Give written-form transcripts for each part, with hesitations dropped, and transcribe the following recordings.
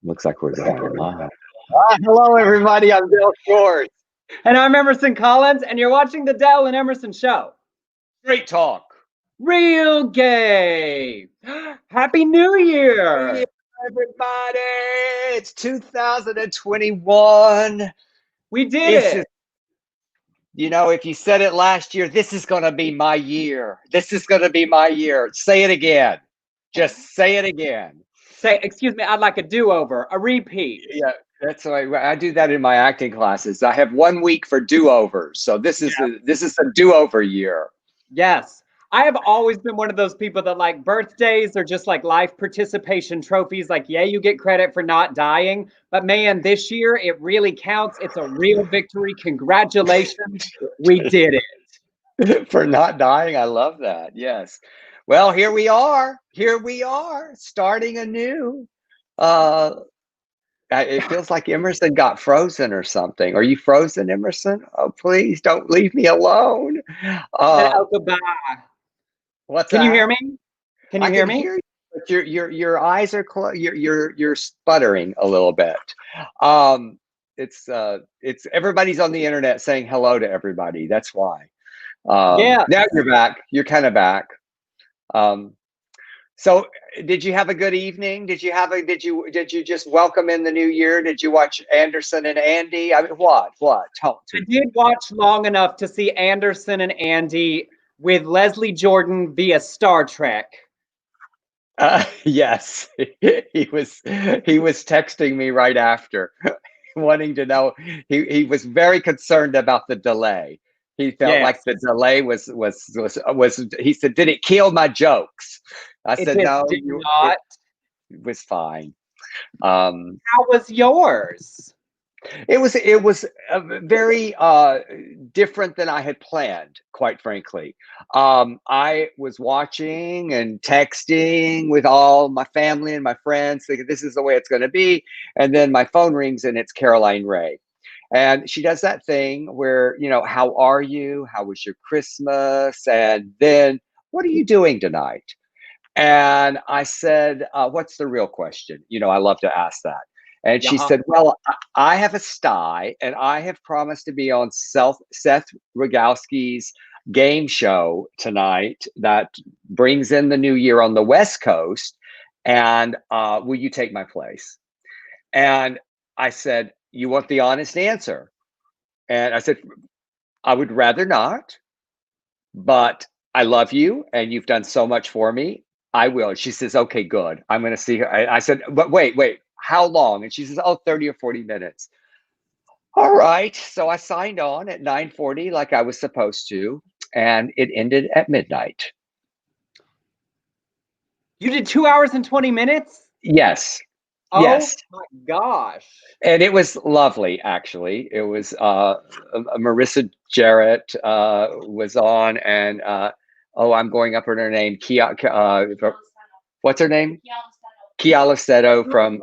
Looks like we're going live. Hello, everybody. I'm Bill Short. And I'm Emerson Collins, and you're watching the Dell and Emerson Show. Great talk. Real gay. Happy New Year. Hey, everybody. It's 2021. We did it. If you said it last year, this is going to be my year. This is going to be my year. Say it again. Just say it again. Say, excuse me, I'd like a do-over, a repeat. Yeah, that's why I do that in my acting classes. I have 1 week for do-overs. So this is a do-over year. Yes. I have always been one of those people that like birthdays are just like life participation trophies. Like, yeah, you get credit for not dying. But man, this year it really counts. It's a real victory. Congratulations. We did it. For not dying. I love that. Yes. Well, here we are. Here we are, starting anew. It feels like Emerson got frozen or something. Are you frozen, Emerson? Oh, please don't leave me alone. Goodbye. What's Can that? you hear me? Can you hear me? Hear you, but your eyes are closed. You're sputtering a little bit. It's everybody's on the internet saying hello to everybody. That's why. Yeah. Now you're back. You're kind of back. So did you have a good evening? Did you just welcome in the new year? Did you watch Anderson and Andy? I mean, what? Talk to me. I did watch long enough to see Anderson and Andy with Leslie Jordan via Star Trek. Yes, he was texting me right after, wanting to know. He was very concerned about the delay. He felt like the delay was. He said, "Did it kill my jokes?" I said, "No, not. It was fine." How was yours? It was very different than I had planned, quite frankly. I was watching and texting with all my family and my friends, thinking this is the way it's going to be. And then my phone rings and it's Caroline Ray. And she does that thing where, how are you? How was your Christmas? And then, what are you doing tonight? And I said, what's the real question? I love to ask that. And she said, well, I have a sty and I have promised to be on Seth Rogowski's game show tonight that brings in the new year on the West Coast. And will you take my place? And I said, you want the honest answer? And I said, I would rather not, but I love you and you've done so much for me. I will. She says, okay, good. I'm going to see her. I said, but wait, how long? And she says, 30 or 40 minutes. All right. So I signed on at 9:40 like I was supposed to, and it ended at midnight. You did 2 hours and 20 minutes? Yes. Oh yes. My gosh. And it was lovely, actually. It was Marissa Jarrett was on, and I'm going up her name. What's her name? Kiala Seto from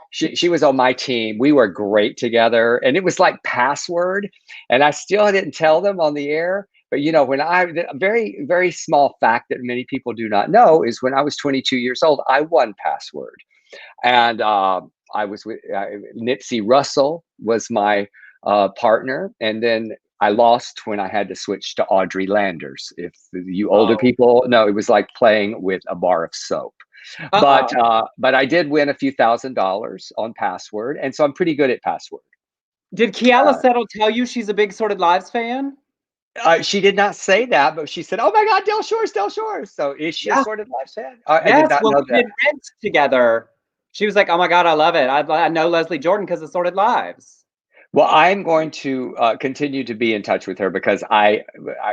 she was on my team. We were great together, and it was like Password, and I still didn't tell them on the air. But when a very, very small fact that many people do not know is when I was 22 years old, I won Password, and I was with Nipsey Russell was my partner, and then I lost when I had to switch to Audrey Landers. If you older people know, it was like playing with a bar of soap. But I did win a few $1,000s on Password, and so I'm pretty good at Password. Did Kiala Settle tell you she's a big Sorted Lives fan? She did not say that, but she said, "Oh my God, Del Shores." So is she a Sorted Lives fan? Yes, I did not know we did Rent together. She was like, "Oh my God, I love it. I know Leslie Jordan because of Sorted Lives." Well, I'm going to continue to be in touch with her because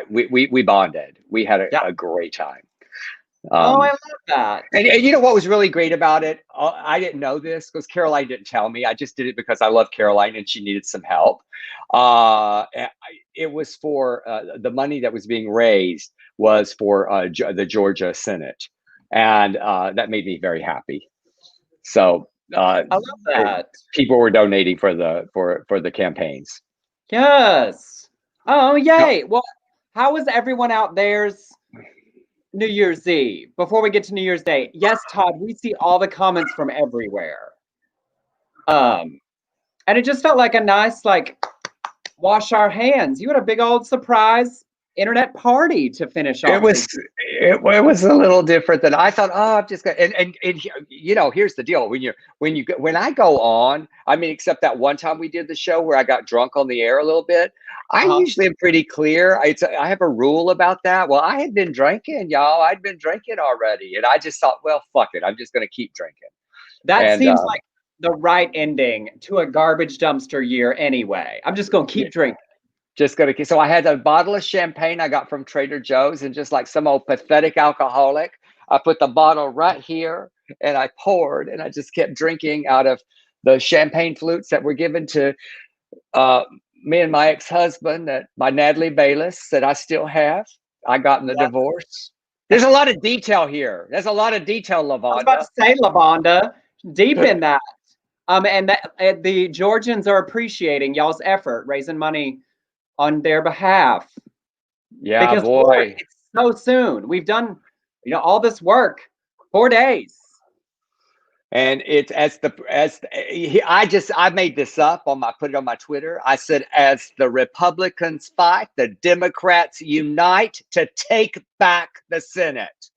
we bonded. We had a great time. I love that. And you know what was really great about it? I didn't know this because Caroline didn't tell me. I just did it because I love Caroline and she needed some help. It was for the money that was being raised was for the Georgia Senate, and that made me very happy. So I love that. People were donating for the campaigns. Yes. Oh, yay. Well, how was everyone out there's New Year's Eve? Before we get to New Year's Day, yes, Todd, we see all the comments from everywhere. And it just felt like a nice, like, wash our hands. You had a big old surprise internet party to finish It off was the. it was a little different than I thought. Oh, I'm just gonna and you know, here's the deal. When I go on, I mean, except that one time we did the show where I got drunk on the air a little bit. I Uh-huh. usually am pretty clear. I have a rule about that. Well, I had been drinking, y'all. I'd been drinking already, and I just thought, well, fuck it. I'm just gonna keep drinking. That And seems like the right ending to a garbage dumpster year anyway. I'm just gonna yeah, keep drinking. just gonna keep. So I had a bottle of champagne I got from Trader Joe's, and just like some old pathetic alcoholic, I put the bottle right here and I poured, and I just kept drinking out of the champagne flutes that were given to uh, me and my ex-husband, that my Natalie Bayless, that I still have. I got in the Yeah. divorce. There's a lot of detail here. There's a lot of detail, I was about Lavonda. to say, Lavonda, deep in that. And the Georgians are appreciating y'all's effort raising money on their behalf. Yeah, Because Lord, boy. it's so soon. We've done, all this work, 4 days. And it's I made this up put it on my Twitter. I said, as the Republicans fight, the Democrats unite to take back the Senate.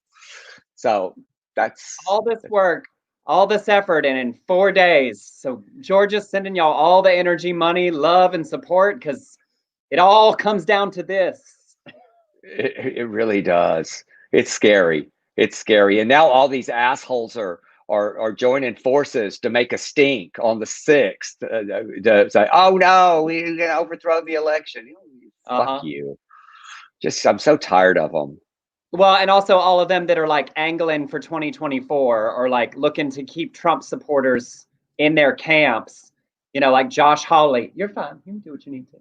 So that's All this work, all this effort, and in 4 days. So Georgia's sending y'all all the energy, money, love, and support, because it all comes down to this. it really does. It's scary. It's scary. And now all these assholes are joining forces to make a stink on the 6th to say, oh no, we're going to overthrow the election. Fuck you. Just, I'm so tired of them. Well, and also all of them that are like angling for 2024 or like looking to keep Trump supporters in their camps, like Josh Hawley. You're fine. You can do what you need to.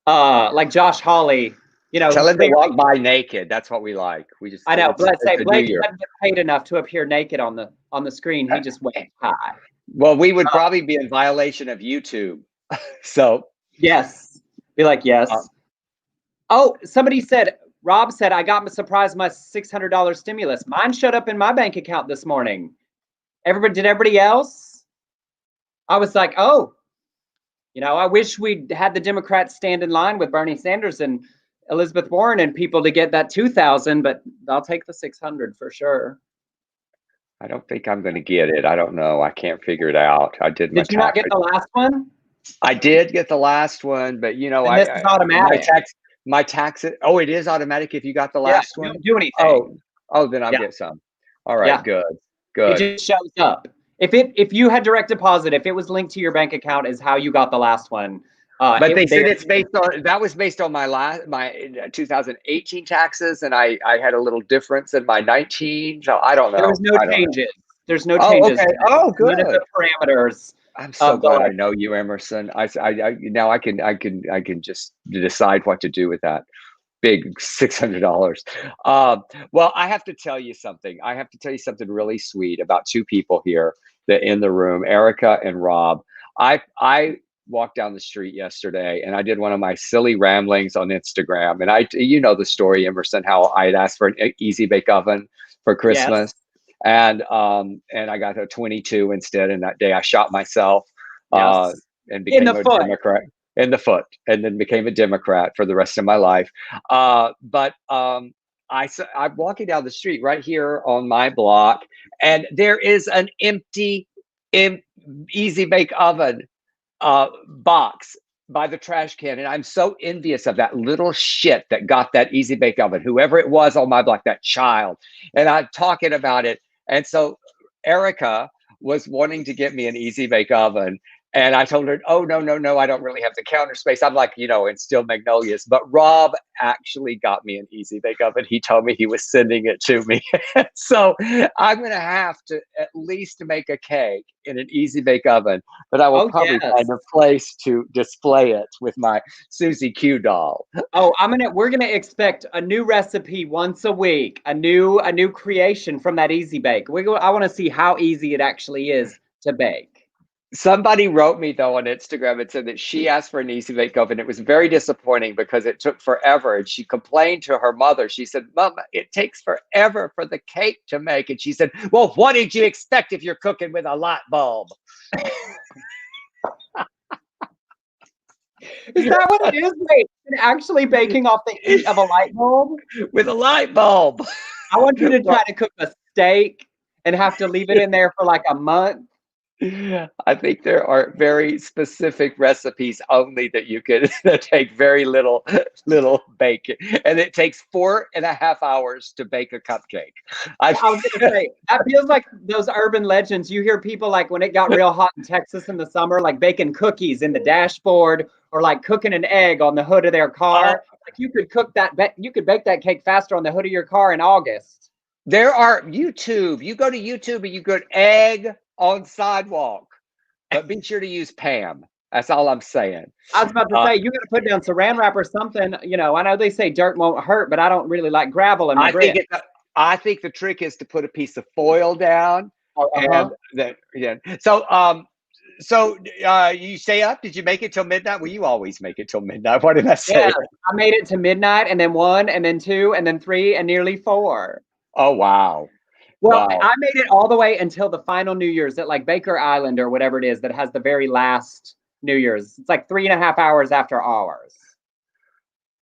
Like Josh Hawley, Tell him to clearly, walk by naked. That's what we like. We just, I know. it's Let's say a Blake New Year. doesn't get paid enough to appear naked on the screen. He just went high. Well, we would probably be in violation of YouTube. So Yes. Be like, yes. Oh, Rob said, I got surprised my $600 stimulus. Mine showed up in my bank account this morning. Did everybody else? I was like, oh, I wish we'd had the Democrats stand in line with Bernie Sanders and Elizabeth Warren and people to get that 2,000, but I'll take the 600 for sure. I don't think I'm going to get it. I don't know. I can't figure it out. I did my Did you not get the last one? I did get the last one, but this is automatic. My tax. Oh, it is automatic if you got the last one. Don't do anything. Oh, then I'll get some. All right, good. It just shows up. If you had direct deposit, if it was linked to your bank account, is how you got the last one. But they said that was based on my 2018 taxes, and I had a little difference in my 19. So I don't know. There was no changes. There's no changes. Okay. Oh, good. None of the parameters. I'm so glad I know you, Emerson. I now I can just decide what to do with that big $600. Well, I have to tell you something. I have to tell you something really sweet about two people here that in the room, Erica and Rob. I walked down the street yesterday and I did one of my silly ramblings on Instagram, and you know the story, Emerson, how I'd asked for an easy bake oven for Christmas. Yes. And I got a 22 instead. And that day I shot myself and became a Democrat in the foot, and then became a Democrat for the rest of my life. But I'm walking down the street right here on my block, and there is an empty easy bake oven box by the trash can, and I'm so envious of that little shit that got that easy bake oven, whoever it was on my block, that child. And I'm talking about it, and so Erica was wanting to get me an easy bake oven, and I told her, oh, no, I don't really have the counter space. I'm like, in Steel Magnolias. But Rob actually got me an easy bake oven. He told me he was sending it to me. So I'm going to have to at least make a cake in an easy bake oven, but I will probably find a place to display it with my Susie Q doll. Oh, we're gonna expect a new recipe once a week, a new creation from that easy bake. I want to see how easy it actually is to bake. Somebody wrote me though on Instagram and said that she asked for an easy bake oven. It was very disappointing because it took forever. And she complained to her mother. She said, "Mama, it takes forever for the cake to make." And she said, "Well, what did you expect if you're cooking with a light bulb?" Is that what it is? Wait, and actually baking off the heat of a light bulb? With a light bulb. I want you to Well, try to cook a steak and have to leave it in there for like a month. I think there are very specific recipes only that you could that take very little bacon, and it takes 4.5 hours to bake a cupcake. I I was gonna say that feels like those urban legends. You hear people like when it got real hot in Texas in the summer, like baking cookies in the dashboard or like cooking an egg on the hood of their car. Like you could cook that, you could bake that cake faster on the hood of your car in August. there are YouTube. You go to YouTube and you go egg on sidewalk, but be sure to use Pam. That's all I'm saying. I was about to Uh, say you got to put down saran wrap or something. You know, I know they say dirt won't hurt, but I don't really like gravel in my I think grits. it. I think the trick is to put a piece of foil down, Uh-huh. and then yeah. You stay up? Did you make it till midnight? Well, you always make it till midnight. What did I Yeah, say? I made it to midnight and then 1 and then 2 and then 3 and nearly 4. Oh wow, Well, wow. I made it all the way until the final New Year's at like Baker Island or whatever it is that has the very last New Year's. It's like 3.5 hours after ours.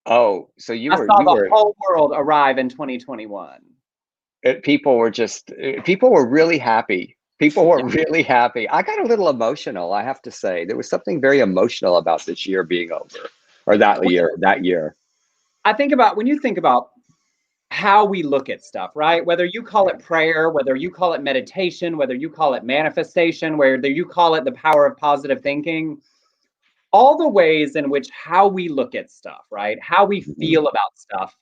Oh, so you I were saw you the were whole world arrive in 2021. people were just people were really happy. People were Yeah. really happy. I got a little emotional, I have to say. There was something very emotional about this year being over, or that Well, year. That year. I think about when you think about how we look at stuff, right? Whether you call it prayer, whether you call it meditation, whether you call it manifestation, whether you call it the power of positive thinking, all the ways in which how we look at stuff, right? How we Mhm. feel about stuff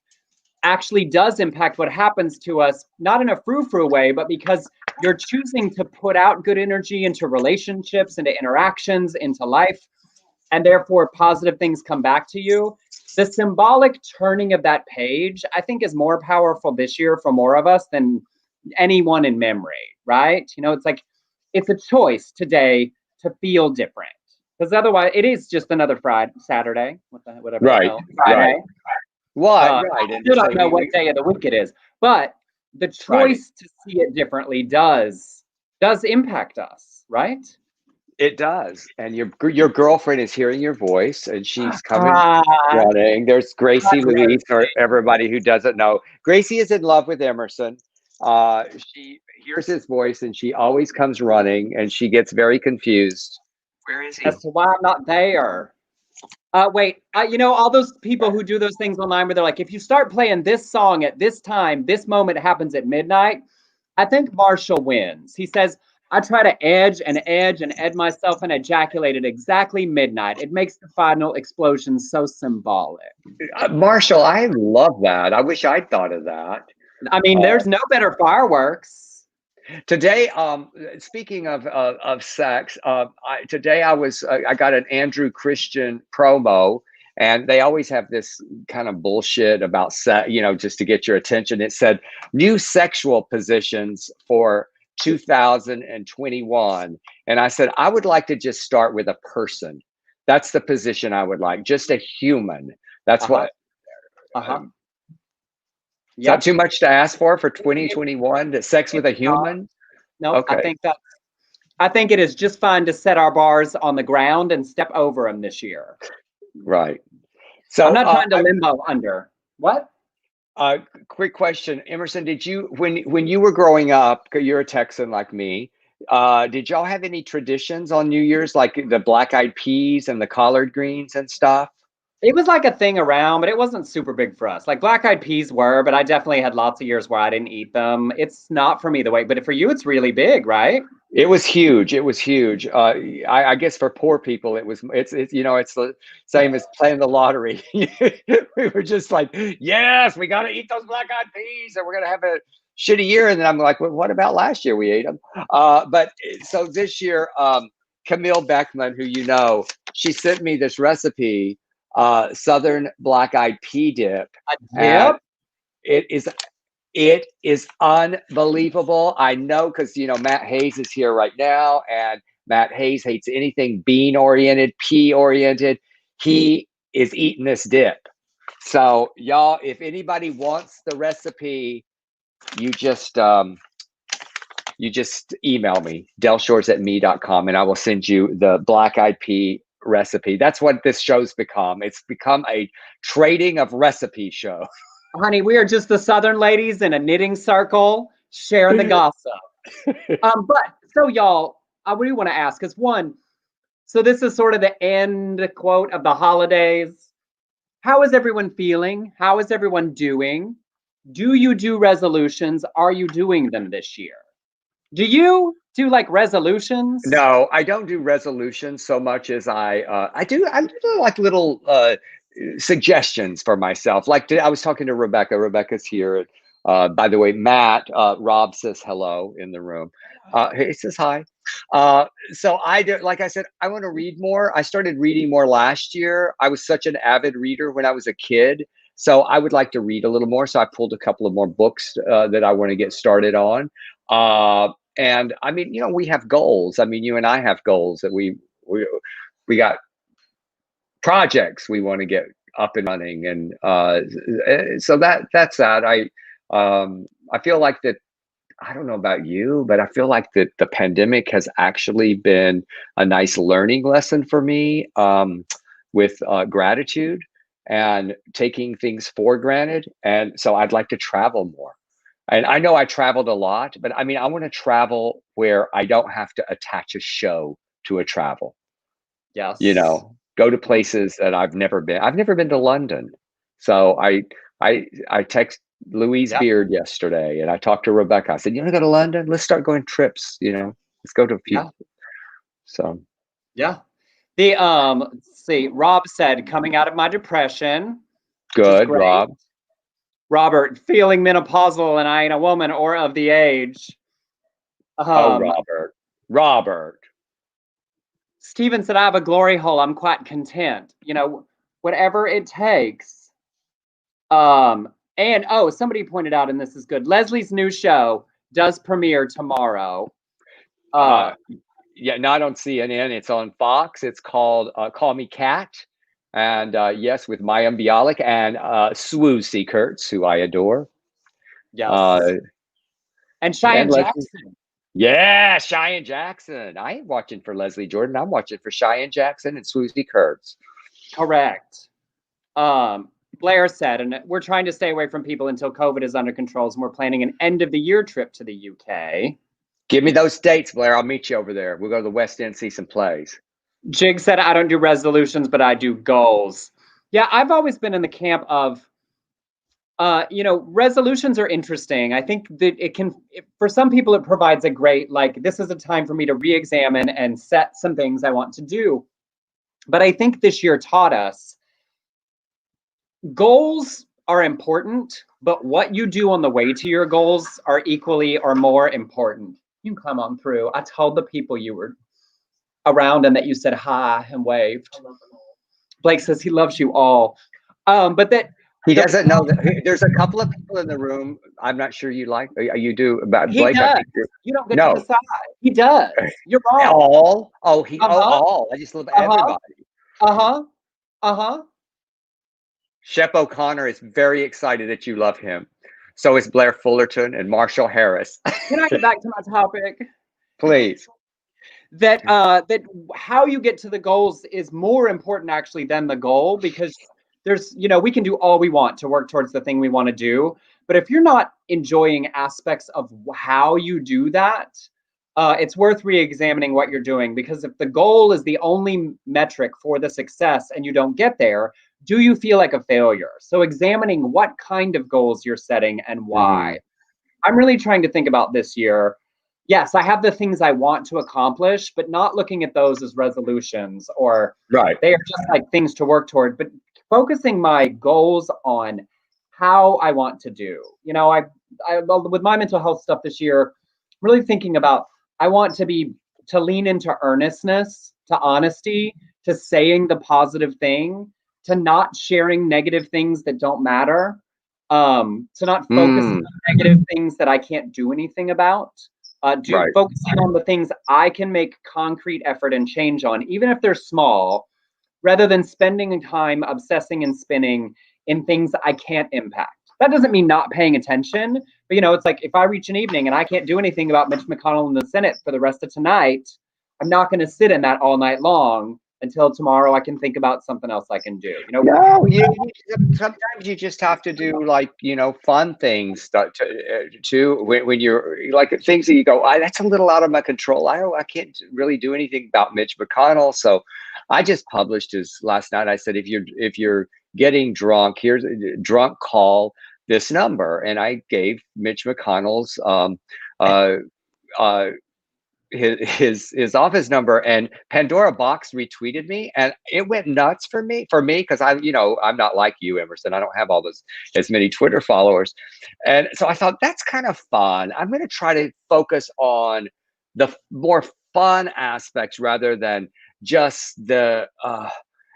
actually does impact what happens to us, not in a frou-frou way, but because you're choosing to put out good energy into relationships, into interactions, into life, and therefore positive things come back to you. The symbolic turning of that page, I think, is more powerful this year for more of us than anyone in memory, right? You know, it's like it's a choice today to feel different. Because otherwise, it is just another Friday, Saturday, whatever the Right, hell, right. Friday. I Right, and to still don't say know what day of the week it is, but the right. choice to see it differently does impact us, right? It does, and your girlfriend is hearing your voice, and she's coming Ah, running. There's Gracie Gracie. Louise, or everybody who doesn't know. Gracie is in love with Emerson. She hears his voice, and she always comes running, and she gets very confused. Where is As he? to why I'm not there. Wait, you know, all those people who do those things online where they're like, if you start playing this song at this time, this moment happens at midnight. I think Marshall wins. He says, I try to edge and ed myself and ejaculate at exactly midnight. It makes the final explosion so symbolic. Marshall, I love that. I wish I'd thought of that. I mean, Uh, there's no better fireworks. Today, speaking of sex, today I got an Andrew Christian promo, and they always have this kind of bullshit about sex, just to get your attention. It said new sexual positions for 2021, and I said I would like to just start with a person. That's the position I would like, just a human. That's Uh-huh. what. Uh-huh. Is that Yep. too much to ask for 2021? The sex with It's a not. human? Nope. Okay, I think it is just fine to set our bars on the ground and step over them this year. right. I'm So, not trying to limbo under. What? uh, quick question, Emerson. Did you, when you were growing up, 'cause you're a Texan like me, did y'all have any traditions on New Year's, like the black eyed peas and the collard greens and stuff? It was like a thing around, but it wasn't super big for us. Like black eyed peas were, but I definitely had lots of years where I didn't eat them. It's not for me the way, but for you, it's really big, right? It was huge. It was huge. I guess for poor people, it's the same as playing the lottery. We were just like, yes, we got to eat those black eyed peas, and we're gonna have a shitty year. And then I'm like, well, what about last year? We ate them. But so this year, Camille Beckman, who she sent me this recipe, Southern black eyed pea dip, A and dip? it is it is unbelievable. I know because Matt Hayes is here right now, and Matt Hayes hates anything bean oriented, pea oriented. He is eating this dip. So y'all, if anybody wants the recipe, you just email me, delshores@me.com, and I will send you the black eyed pea recipe. That's what this show's become. It's become a trading of recipe show. Honey, we are just the Southern ladies in a knitting circle sharing the gossip. But so y'all, I really want to ask, because one, so this is sort of the end quote of the holidays. How is everyone feeling? How is everyone doing? Do you do resolutions? Are you doing them this year? Do you do like resolutions? No, I don't do resolutions so much as I do like little suggestions for myself. Like today, I was talking to Rebecca. Rebecca's here. By the way, Matt, Rob says hello in the room. He says hi. So I do, like I said, I want to read more. I started reading more last year. I was such an avid reader when I was a kid. So I would like to read a little more. So I pulled a couple of more books that I want to get started on. And I mean, we have goals. I mean, you and I have goals that we got projects we want to get up and running, and so that's that. I feel like that. I don't know about you, but I feel like that the pandemic has actually been a nice learning lesson for me, with gratitude and taking things for granted. And so I'd like to travel more. And I know I traveled a lot, but I mean, I want to travel where I don't have to attach a show to a travel. Yes. Go to places that I've never been. I've never been to London. So I text Louise Beard yesterday, and I talked to Rebecca. I said, "You want to go to London? Let's start going trips. Let's go to a few." Yeah. So yeah. The let's see, Rob said, coming out of my depression. good, Rob. Robert, feeling menopausal and I ain't a woman or of the age. Robert. Steven said, I have a glory hole. I'm quite content. Whatever it takes. And somebody pointed out, and this is good, Leslie's new show does premiere tomorrow. Yeah, not on CNN. It's on Fox. It's called Call Me Cat. And yes, with Mayim Bialik and Swoozie Kurtz, who I adore. Yes. And Cheyenne Jackson. Yeah, Cheyenne Jackson. I ain't watching for Leslie Jordan. I'm watching for Cheyenne Jackson and Swoozie Kurtz. Correct. Blair said, and we're trying to stay away from people until COVID is under control, and we're planning an end of the year trip to the UK. Give me those dates, Blair. I'll meet you over there. We'll go to the West End, see some plays. Jig said, I don't do resolutions, but I do goals. Yeah, I've always been in the camp of, resolutions are interesting. I think that for some people, it provides a great, this is a time for me to re-examine and set some things I want to do. But I think this year taught us goals are important, but what you do on the way to your goals are equally or more important. You can come on through. I told the people you were around and that you said hi and waved. Blake says he loves you all. But that he doesn't know that there's a couple of people in the room. I'm not sure you like. You do about he Blake. Does. I think you don't get to decide. He does. You're wrong. All. Oh, all. I just love everybody. Shep O'Connor is very excited that you love him. So is Blair Fullerton and Marshall Harris. Can I get back to my topic? Please. That how you get to the goals is more important actually than the goal, because there's, we can do all we want to work towards the thing we want to do. But if you're not enjoying aspects of how you do that, it's worth re-examining what you're doing, because if the goal is the only metric for the success and you don't get there, do you feel like a failure? So examining what kind of goals you're setting and why. I'm really trying to think about this year. Yes, I have the things I want to accomplish, but not looking at those as resolutions or they are just like things to work toward, but focusing my goals on how I want to do. I with my mental health stuff this year, really thinking about, I want to lean into earnestness, to honesty, to saying the positive thing, to not sharing negative things that don't matter, to not focusing on negative things that I can't do anything about. Right. Focusing on the things I can make concrete effort and change on, even if they're small, rather than spending time obsessing and spinning in things I can't impact. That doesn't mean not paying attention, but it's like if I reach an evening and I can't do anything about Mitch McConnell in the Senate for the rest of tonight, I'm not going to sit in that all night long until tomorrow I can think about something else I can do. No, sometimes you just have to do like fun things to when you're like things that you go, that's a little out of my control. I can't really do anything about Mitch McConnell. So I just published his last night. I said if you're getting drunk, here's a drunk call this number, and I gave Mitch McConnell's his office number, and Pandora Box retweeted me, and it went nuts for me because I'm not like you, Emerson. I don't have all those as many Twitter followers, and so I thought that's kind of fun. I'm going to try to focus on the more fun aspects rather than just the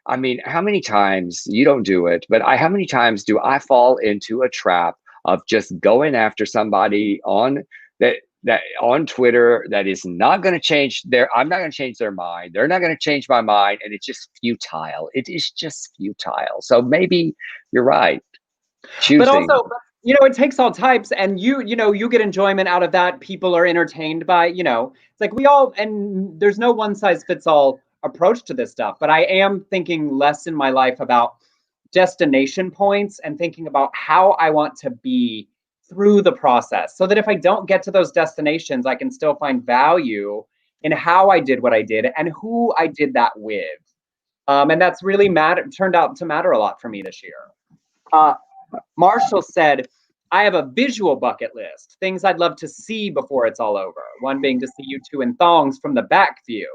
I mean, how many times, you don't do it, but how many times do I fall into a trap of just going after somebody on on Twitter that is not going to change I'm not going to change their mind. They're not going to change my mind. And it's just futile. It is just futile. So maybe you're right. But Choosing. also, it takes all types, and you get enjoyment out of that. People are entertained by, it's like and there's no one size fits all approach to this stuff, but I am thinking less in my life about destination points and thinking about how I want to be through the process, so that if I don't get to those destinations, I can still find value in how I did what I did and who I did that with. And that's really turned out to matter a lot for me this year. Marshall said, I have a visual bucket list, things I'd love to see before it's all over. One being to see you two in thongs from the back view.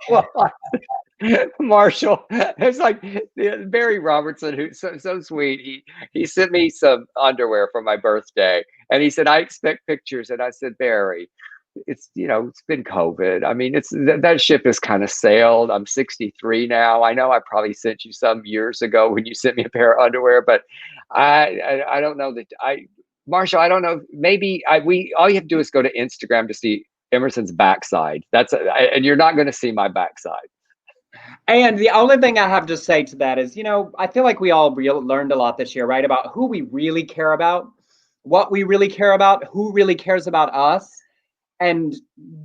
Well, Marshall, it's like Barry Robertson, who's so sweet. He sent me some underwear for my birthday, and he said, I expect pictures. And I said, Barry, it's been COVID. I mean, that ship has kind of sailed. I'm 63 now. I know I probably sent you some years ago when you sent me a pair of underwear, but I don't know that Marshall, I don't know. Maybe all you have to do is go to Instagram to see Emerson's backside. And you're not going to see my backside. And the only thing I have to say to that is, I feel like we all learned a lot this year, right? About who we really care about, what we really care about, who really cares about us, and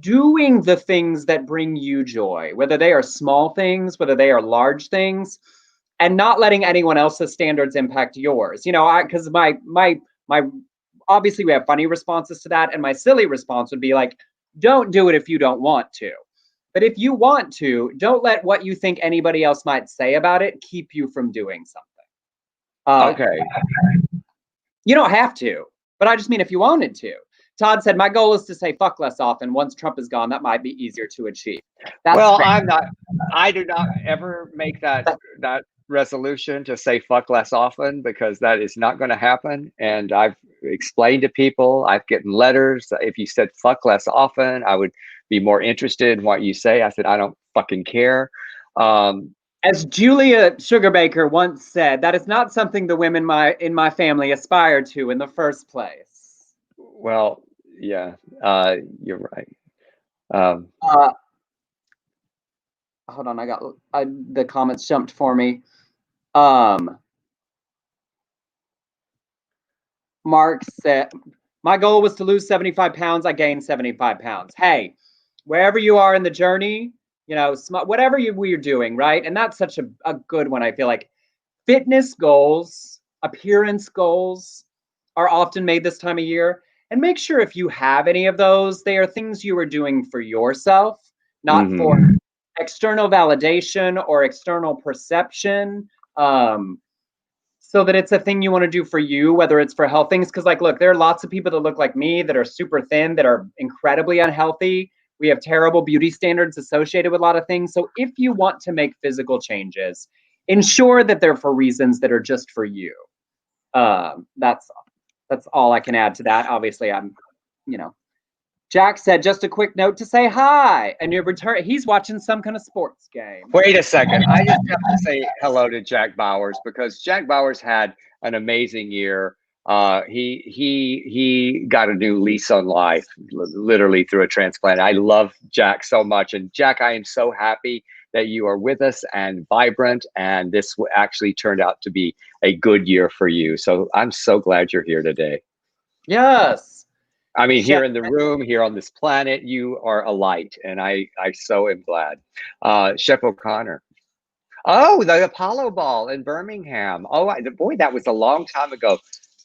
doing the things that bring you joy, whether they are small things, whether they are large things, and not letting anyone else's standards impact yours. Because my obviously we have funny responses to that, and my silly response would be like, don't do it if you don't want to. But if you want to, don't let what you think anybody else might say about it keep you from doing something. Okay. You don't have to, but I just mean if you wanted to. Todd said, my goal is to say fuck less often. Once Trump is gone, that might be easier to achieve. I do not ever make that resolution to say fuck less often, because that is not going to happen. And I've explained to people, I've gotten letters. If you said fuck less often, I would be more interested in what you say. I said, I don't fucking care. As Julia Sugarbaker once said, that is not something the women in my family aspire to in the first place. Well, yeah, you're right. Hold on, I got the comments jumped for me. Mark said, my goal was to lose 75 pounds. I gained 75 pounds. Hey, wherever you are in the journey, whatever you're doing, right? And that's such a good one. I feel like fitness goals, appearance goals are often made this time of year. And make sure if you have any of those, they are things you are doing for yourself, not for external validation or external perception. So that it's a thing you want to do for you, whether it's for health things. Because look, there are lots of people that look like me that are super thin, that are incredibly unhealthy. We have terrible beauty standards associated with a lot of things. So if you want to make physical changes, ensure that they're for reasons that are just for you. That's all I can add to that. Obviously, Jack said, just a quick note to say hi. And your return, he's watching some kind of sports game. Wait a second. I just have to say hello to Jack Bowers, because Jack Bowers had an amazing year. He got a new lease on life, literally through a transplant. I love Jack so much, and Jack, I am so happy that you are with us and vibrant, and this actually turned out to be a good year for you. So I'm so glad you're here today. Yes. I mean, Chef. here in the room, here on this planet, you are a light, and I so am glad. Chef O'Connor. Oh, the Apollo Ball in Birmingham. Oh, boy, that was a long time ago.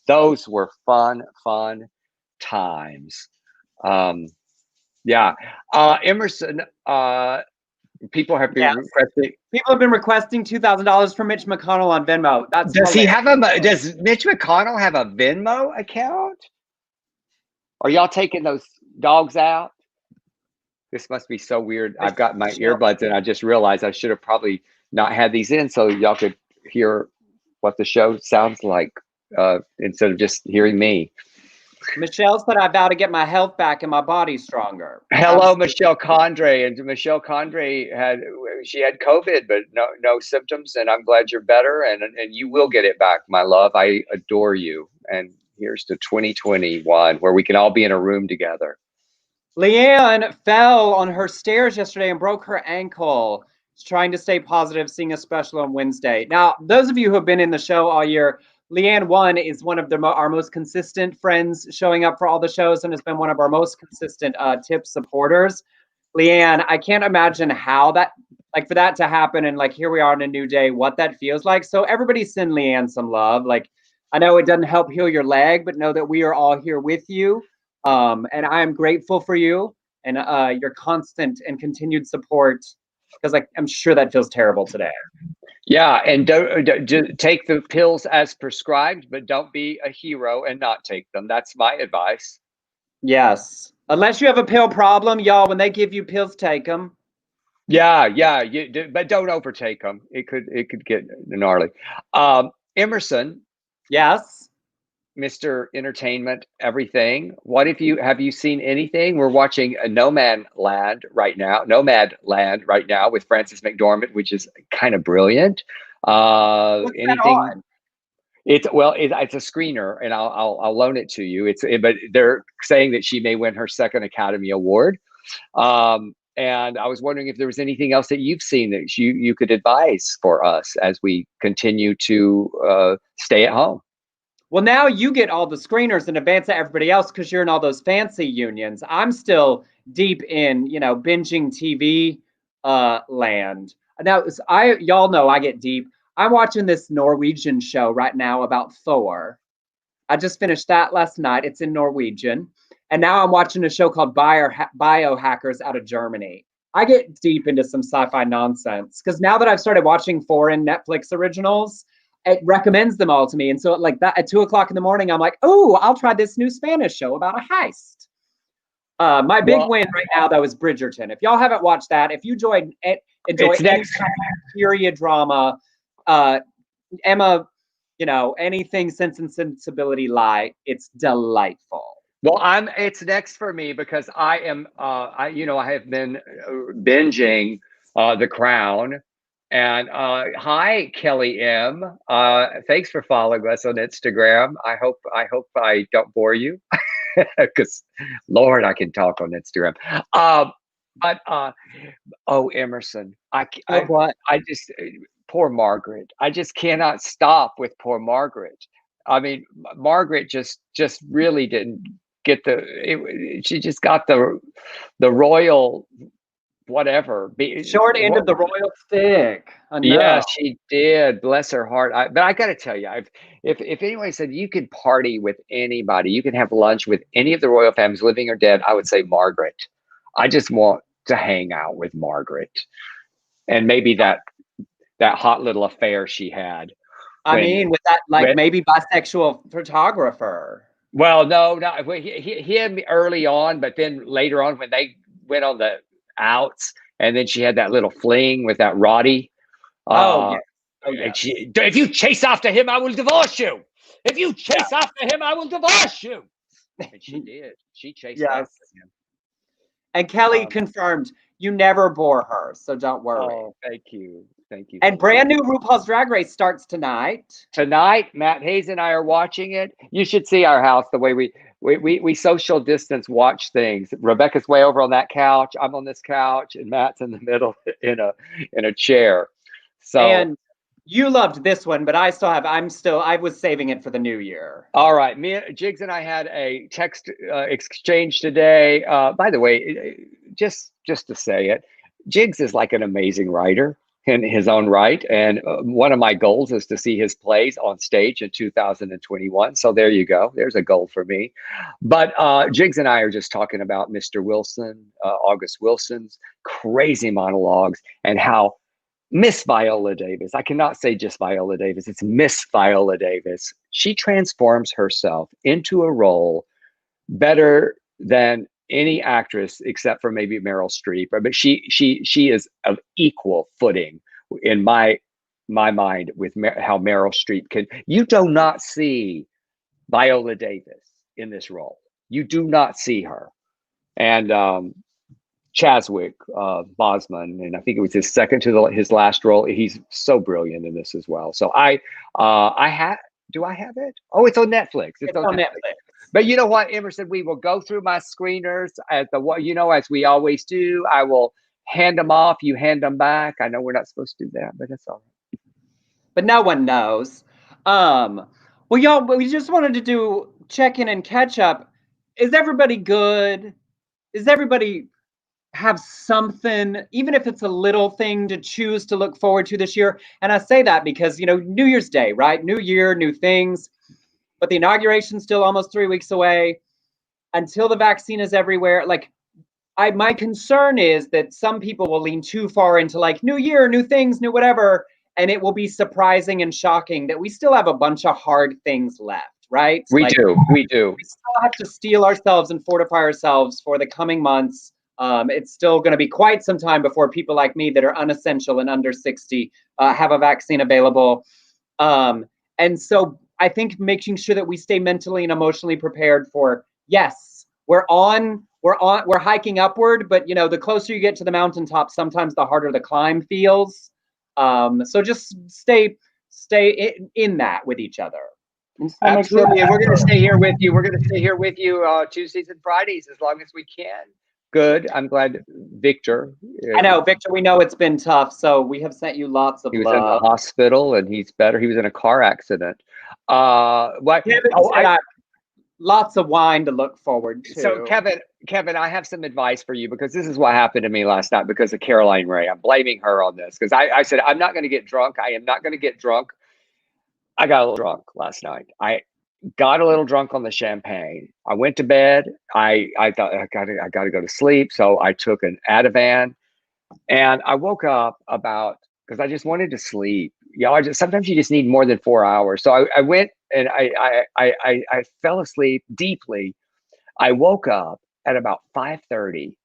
Those were fun times. Um, yeah. Emerson, people have been Yes. requesting. People have been requesting $2,000 from Mitch McConnell on Venmo. That's Does he hilarious. have a? Does Mitch McConnell have a Venmo account? Are y'all taking those dogs out? This must be so weird. I've got my Michelle, earbuds and I just realized I should have probably not had these in so y'all could hear what the show sounds like instead of just hearing me. Michelle said I vow to get my health back and my body stronger. Hello, Absolutely. Michelle Condre. And Michelle Condre had COVID, but no symptoms. And I'm glad you're better. And you will get it back, my love. I adore you. And here's to 2021, where we can all be in a room together. Leanne fell on her stairs yesterday and broke her ankle. She's trying to stay positive, seeing a special on Wednesday. Now, those of you who have been in the show all year, Leanne one is one of our most consistent friends showing up for all the shows and has been one of our most consistent tip supporters. Leanne, I can't imagine how that, like, for that to happen and like here we are on a new day, what that feels like. So everybody send Leanne some love. Like, I know it doesn't help heal your leg, but know that we are all here with you. And I am grateful for you and your constant and continued support, because like I'm sure that feels terrible today. Yeah, and don't take the pills as prescribed, but don't be a hero and not take them. That's my advice. Yes, unless you have a pill problem, y'all. When they give you pills, take them. Yeah, but don't overtake them. It could get gnarly. Emerson, Yes. Mr. Entertainment, everything. Have you seen anything? We're watching a Nomad Land right now with Frances McDormand, which is kind of brilliant. What's that Anything? on? It's a screener, and I'll loan it to you. But they're saying that she may win her second Academy Award. And I was wondering if there was anything else that you've seen that you could advise for us as we continue to stay at home. Well, now you get all the screeners in advance of everybody else because you're in all those fancy unions. I'm still deep in, binging TV land. Now, y'all know I get deep. I'm watching this Norwegian show right now about Thor. I just finished that last night. It's in Norwegian. And now I'm watching a show called Biohackers out of Germany. I get deep into some sci-fi nonsense because now that I've started watching foreign Netflix originals, it recommends them all to me. And so like that at 2:00 in the morning, I'm like, oh, I'll try this new Spanish show about a heist. My big win right now, though, is Bridgerton. If y'all haven't watched that, if you enjoy any kind of period drama, Emma, anything Sense and Sensibility light, it's delightful. Well, it's next for me because I am, I have been binging The Crown. And hi, Kelly M. Thanks for following us on Instagram. I hope I don't bore you, because Lord, I can talk on Instagram. But Emerson, I just poor Margaret. I just cannot stop with poor Margaret. I mean, Margaret just really didn't get she just got the royal whatever. Short end of the royal stick. Yeah, she did. Bless her heart. But I got to tell you, if anyone said you could party with anybody, you can have lunch with any of the royal families, living or dead, I would say Margaret. I just want to hang out with Margaret, and maybe that hot little affair she had. I mean, with that, maybe bisexual photographer. Well, no, him early on, but then later on when they went on the outs, and then she had that little fling with that Roddy. Yeah. And if you chase after him, I will divorce you. If you chase after him, I will divorce you. And she did. She chased after him. And Kelly confirmed you never bore her, so don't worry. Oh, thank you. Thank you. And brand new RuPaul's Drag Race starts tonight. Tonight, Matt Hayes and I are watching it. You should see our house, the way we social distance watch things. Rebecca's way over on that couch. I'm on this couch, and Matt's in the middle in a chair. So, and you loved this one, but I was saving it for the new year. All right. Jigs and I had a text exchange today. By the way, just to say it, Jigs is like an amazing writer in his own right. And one of my goals is to see his plays on stage in 2021. So there you go. There's a goal for me. But Jigs and I are just talking about Mr. Wilson, August Wilson's crazy monologues, and how Miss Viola Davis, I cannot say just Viola Davis, it's Miss Viola Davis. She transforms herself into a role better than any actress except for maybe Meryl Streep. But she is of equal footing in my mind with how Meryl Streep can. You do not see Viola Davis in this role. You do not see her. And Chadwick Boseman, and I think it was his second to his last role. He's so brilliant in this as well. So I have. Do I have it? Oh, it's on Netflix. It's on Netflix. But you know what, Emerson? We will go through my screeners as as we always do. I will hand them off. You hand them back. I know we're not supposed to do that, but that's all right. But no one knows. Well, y'all, we just wanted to do check-in and catch up. Is everybody good? Is everybody have something, even if it's a little thing, to choose to look forward to this year? And I say that because, New Year's Day, right? New year, new things. But the inauguration's still almost 3 weeks away. Until the vaccine is everywhere, my concern is that some people will lean too far into new year, new things, new whatever, and it will be surprising and shocking that we still have a bunch of hard things left, right? We do. We still have to steel ourselves and fortify ourselves for the coming months. It's still going to be quite some time before people like me that are unessential and under 60 have a vaccine available. And so I think making sure that we stay mentally and emotionally prepared for, yes, we're hiking upward, but the closer you get to the mountaintop, sometimes the harder the climb feels. So just stay in that with each other. Absolutely. And we're going to stay here with you. We're going to stay here with you Tuesdays and Fridays as long as we can. Good. I'm glad, Victor. I know, Victor, we know it's been tough, so we have sent you lots of love. He was in the hospital, and he's better. He was in a car accident. Lots of wine to look forward to. So, Kevin, I have some advice for you, because this is what happened to me last night because of Caroline Ray. I'm blaming her on this because I said, I'm not going to get drunk. I am not going to get drunk. I got a little drunk last night. I got a little drunk on the champagne. I went to bed. I thought I got to go to sleep. So I took an Ativan, and I woke up because I just wanted to sleep. Sometimes you just need more than 4 hours. So I went and I fell asleep deeply. I woke up at about 5:30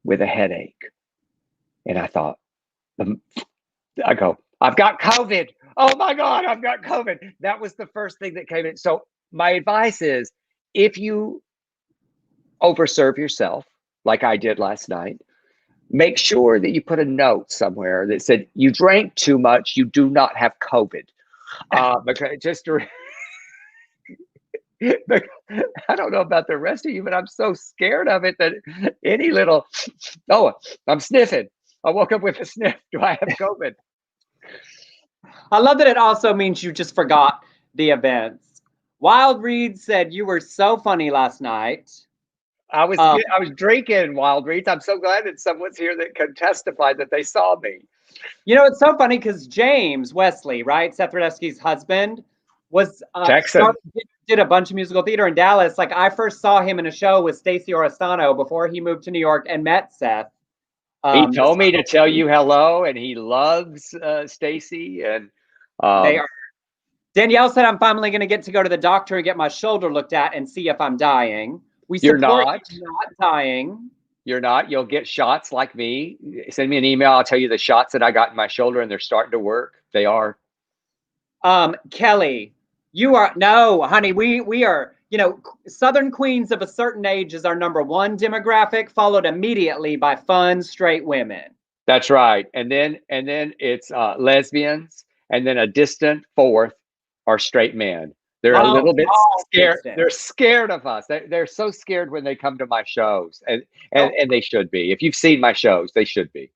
with a headache, and I thought, I've got COVID. Oh my God, I've got COVID. That was the first thing that came in. So my advice is, if you overserve yourself, like I did last night, make sure that you put a note somewhere that said, you drank too much, you do not have COVID. Because I don't know about the rest of you, but I'm so scared of it that any little, I'm sniffing. I woke up with a sniff. Do I have COVID? I love that it also means you just forgot the events. Wild Reed said you were so funny last night. I was drinking, Wild Reeds. I'm so glad that someone's here that can testify that they saw me. It's so funny because James Wesley, right, Seth Rudetsky's husband, was did a bunch of musical theater in Dallas. I first saw him in a show with Stacey Oristano before he moved to New York and met Seth. He told me to tell you hello, and he loves Stacey. And they are. Danielle said, I'm finally going to get to go to the doctor and get my shoulder looked at and see if I'm dying. You're not dying. You're not. You'll get shots like me. Send me an email. I'll tell you the shots that I got in my shoulder, and they're starting to work. They are. Kelly, you are. No, honey, we are, Southern queens of a certain age is our number one demographic, followed immediately by fun, straight women. That's right. And then it's lesbians, and then a distant fourth are straight men. They're a Oh, little bit y'all scared. fixed it. They're scared of us. They're so scared when they come to my shows, and Oh, they should be. If you've seen my shows, they should be.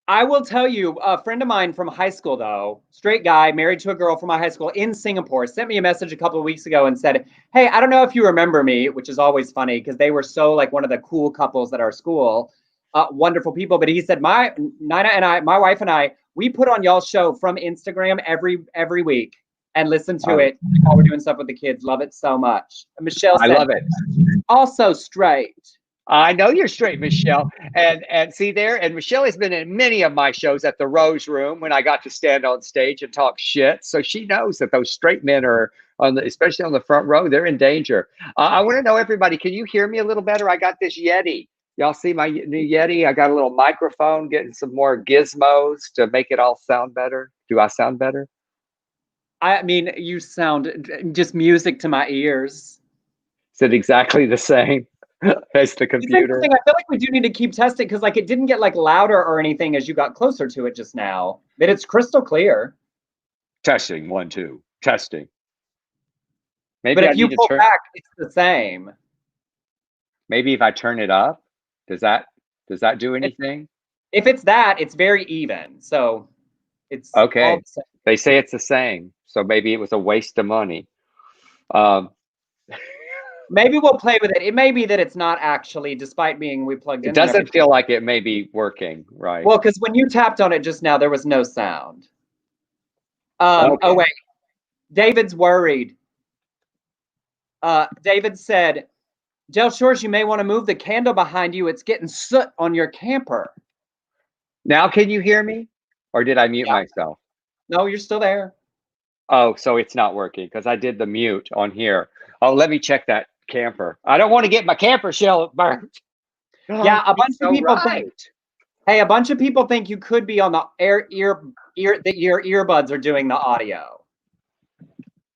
I will tell you, a friend of mine from high school, though, straight guy, married to a girl from my high school in Singapore, sent me a message a couple of weeks ago and said, "Hey, I don't know if you remember me," which is always funny because they were so like one of the cool couples at our school, wonderful people. But he said, "My Nina and I, my wife and I, we put on y'all's show from Instagram every week and listen to I, it while we're doing stuff with the kids. Love it so much." And Michelle I said, love it. "Also straight." I know you're straight, Michelle. And see there, and Michelle has been in many of my shows at the Rose Room when I got to stand on stage and talk shit. So she knows that those straight men are on the, especially on the front row, they're in danger. I want to know, everybody, can you hear me a little better? I got this Yeti. Y'all see my new Yeti? I got a little microphone, getting some more gizmos to make it all sound better. Do I sound better? I mean, you sound just music to my ears. Is it exactly the same as the It's computer? interesting. I feel like we do need to keep testing because like it didn't get like louder or anything as you got closer to it just now. But it's crystal clear. Testing, one, two, testing. But Maybe I if you need to pull turn. back, it's the same. Maybe if I turn it up, does that do If, anything? if it's that, it's very even. So it's all Okay. the same. They say it's the same. So maybe it was a waste of money. Um, Maybe we'll play with it. It may be that it's not actually, despite being we plugged it in and doesn't everything. feel like it may be working, right? Well, because when you tapped on it just now, there was no sound. Oh Okay. wait, David's worried. David said, Del Shores, you may want to move the candle behind you. It's getting soot on your camper. Now can you hear me? Or did I mute Yeah. myself? No, you're still there. Oh, so it's not working because I did the mute on here. Oh, let me check that camper. I don't want to get my camper shell burnt. Yeah, Oh, a he's bunch of so people think. right. Hey, a bunch of people think you could be on the that your earbuds are doing the audio.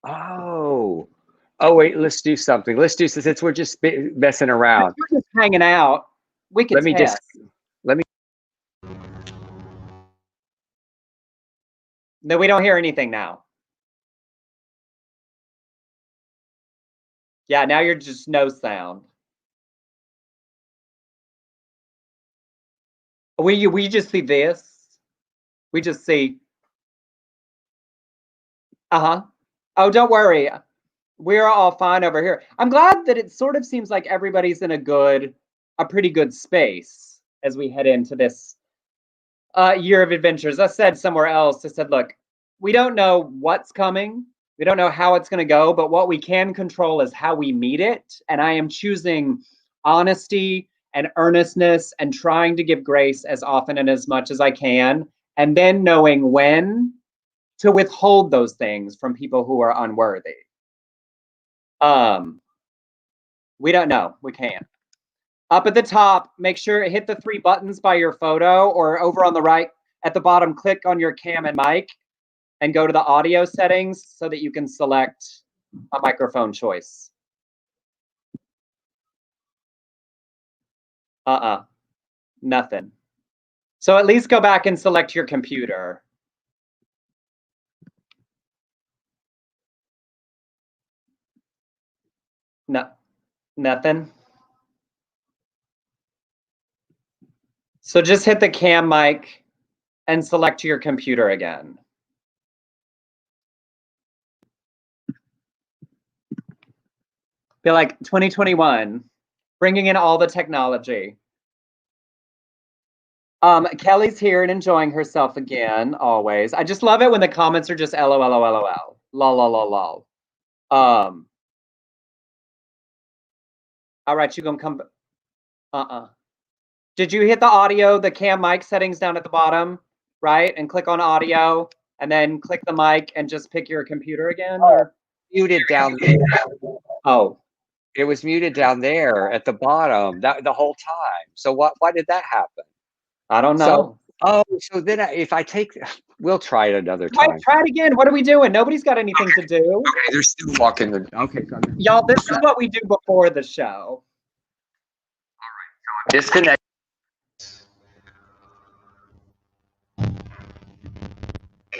Oh. Oh, wait, let's do something. Let's do, since we're just messing around. We're just hanging out. We could Let me just, test. let me, No, we don't hear anything now. Yeah, now you're just no sound. We just see this. We just see. Uh-huh. Oh, don't worry. We're all fine over here. I'm glad that it sort of seems like everybody's in a pretty good space as we head into this year of adventures. I said somewhere else, I said, look, we don't know what's coming. We don't know how it's going to go, but what we can control is how we meet it. And I am choosing honesty and earnestness and trying to give grace as often and as much as I can. And then knowing when to withhold those things from people who are unworthy. We don't know. We can't. Up at the top, make sure hit the 3 buttons by your photo, or over on the right at the bottom, click on your cam and mic and go to the audio settings so that you can select a microphone choice. Nothing. So at least go back and select your computer. No, nothing. So just hit the cam mic and select your computer again. Be like 2021, bringing in all the technology. Kelly's here and enjoying herself again, always. I just love it when the comments are just LOL, lol. All right, you gonna come? Did you hit the audio, the cam mic settings down at the bottom, right? And click on audio, and then click the mic and just pick your computer again, or muted down there. oh, It was muted down there at the bottom that the whole time. So why did that happen? I don't So, know. oh, so then if I take, we'll try it another Wait, time. try it again. What are we doing? Nobody's got anything to do. Okay, they're still walking the, okay. Y'all, this is what we do before the show. Disconnect.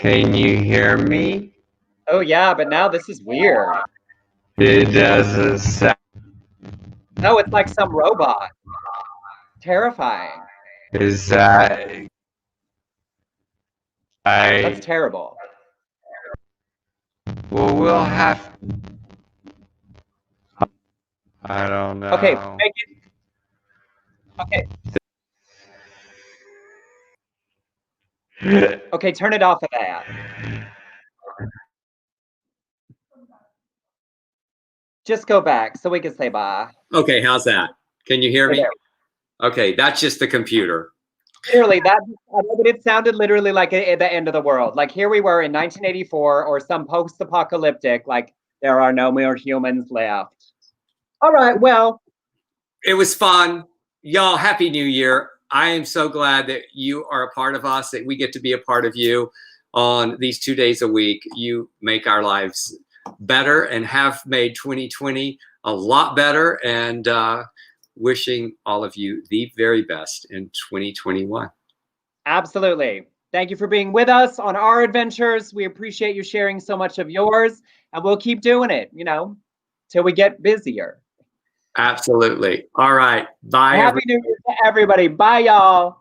Can you hear me? Oh yeah, but now this is weird. It doesn't sound. No, it's like some robot. Terrifying. Is that? That's terrible. Well, we'll have. I don't know. Okay, make it. Okay. Okay, turn it off of that. Just go back so we can say bye. Okay, how's that? Can you hear me? There. Okay, that's just the computer. Literally, I know that it sounded literally like at the end of the world. Like here we were in 1984 or some post-apocalyptic, like there are no more humans left. All right, well. It was fun. Y'all, Happy New Year. I am so glad that you are a part of us, that we get to be a part of you on these 2 days a week. You make our lives better and have made 2020 a lot better, and wishing all of you the very best in 2021. Absolutely. Thank you for being with us on our adventures. We appreciate you sharing so much of yours, and we'll keep doing it, till we get busier. Absolutely. All right. Bye. Happy New Year to everybody. Bye, y'all.